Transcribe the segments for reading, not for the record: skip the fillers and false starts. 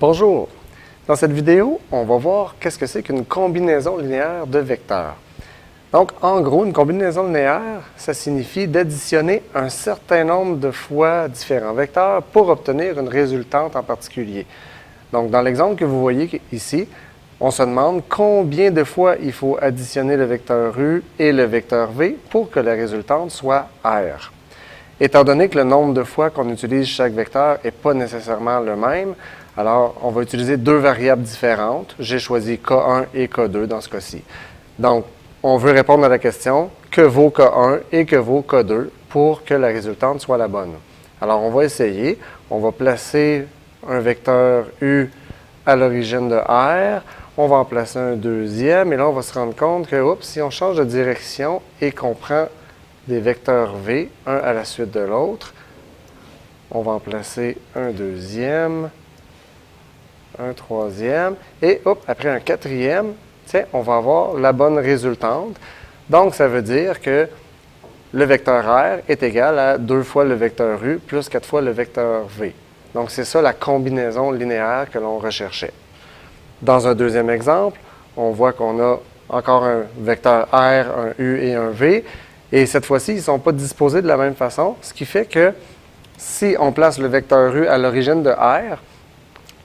Bonjour! Dans cette vidéo, on va voir qu'est-ce que c'est qu'une combinaison linéaire de vecteurs. Donc, en gros, une combinaison linéaire, ça signifie d'additionner un certain nombre de fois différents vecteurs pour obtenir une résultante en particulier. Donc, dans l'exemple que vous voyez ici, on se demande combien de fois il faut additionner le vecteur U et le vecteur V pour que la résultante soit R. Étant donné que le nombre de fois qu'on utilise chaque vecteur n'est pas nécessairement le même, alors on va utiliser deux variables différentes. J'ai choisi K1 et K2 dans ce cas-ci. Donc, on veut répondre à la question que vaut K1 et que vaut K2 pour que la résultante soit la bonne. Alors, on va essayer. On va placer un vecteur U à l'origine de R. On va en placer un deuxième et là, on va se rendre compte que, oups, si on change de direction et qu'on prend des vecteurs V, un à la suite de l'autre, on va en placer un deuxième, un troisième, et hop, après un quatrième, tiens, on va avoir la bonne résultante. Donc, ça veut dire que le vecteur R est égal à 2 fois le vecteur U plus 4 fois le vecteur V. Donc, c'est ça la combinaison linéaire que l'on recherchait. Dans un deuxième exemple, on voit qu'on a encore un vecteur R, un U et un V, et cette fois-ci, ils ne sont pas disposés de la même façon, ce qui fait que si on place le vecteur U à l'origine de R,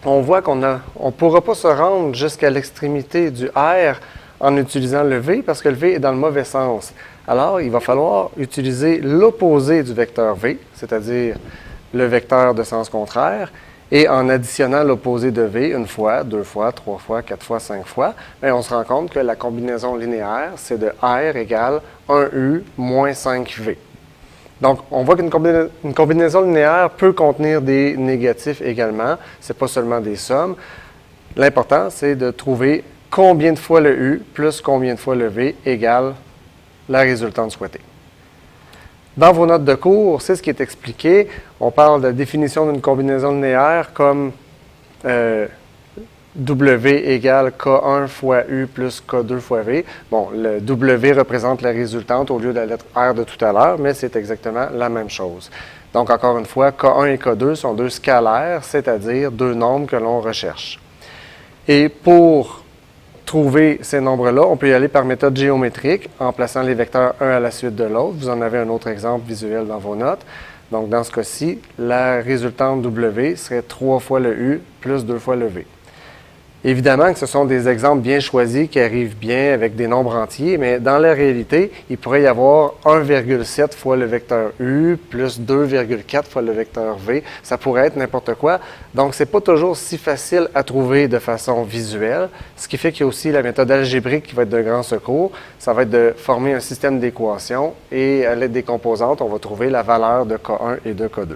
on voit qu'on ne pourra pas se rendre jusqu'à l'extrémité du R en utilisant le V parce que le V est dans le mauvais sens. Alors, il va falloir utiliser l'opposé du vecteur V, c'est-à-dire le vecteur de sens contraire, et en additionnant l'opposé de V une fois, deux fois, trois fois, quatre fois, cinq fois, bien, on se rend compte que la combinaison linéaire, c'est de R égale 1U moins 5V. Donc, on voit qu'une combinaison linéaire peut contenir des négatifs également. Ce n'est pas seulement des sommes. L'important, c'est de trouver combien de fois le U plus combien de fois le V égale la résultante souhaitée. Dans vos notes de cours, c'est ce qui est expliqué. On parle de la définition d'une combinaison linéaire comme W égale K1 fois U plus K2 fois V. Bon, le W représente la résultante au lieu de la lettre R de tout à l'heure, mais c'est exactement la même chose. Donc, encore une fois, K1 et K2 sont deux scalaires, c'est-à-dire deux nombres que l'on recherche. Et pour trouver ces nombres-là, on peut y aller par méthode géométrique en plaçant les vecteurs un à la suite de l'autre. Vous en avez un autre exemple visuel dans vos notes. Donc, dans ce cas-ci, la résultante W serait 3 fois le U plus 2 fois le V. Évidemment que ce sont des exemples bien choisis qui arrivent bien avec des nombres entiers, mais dans la réalité, il pourrait y avoir 1,7 fois le vecteur U plus 2,4 fois le vecteur V. Ça pourrait être n'importe quoi. Donc, ce n'est pas toujours si facile à trouver de façon visuelle, ce qui fait qu'il y a aussi la méthode algébrique qui va être de grand secours. Ça va être de former un système d'équations et à l'aide des composantes, on va trouver la valeur de K1 et de K2.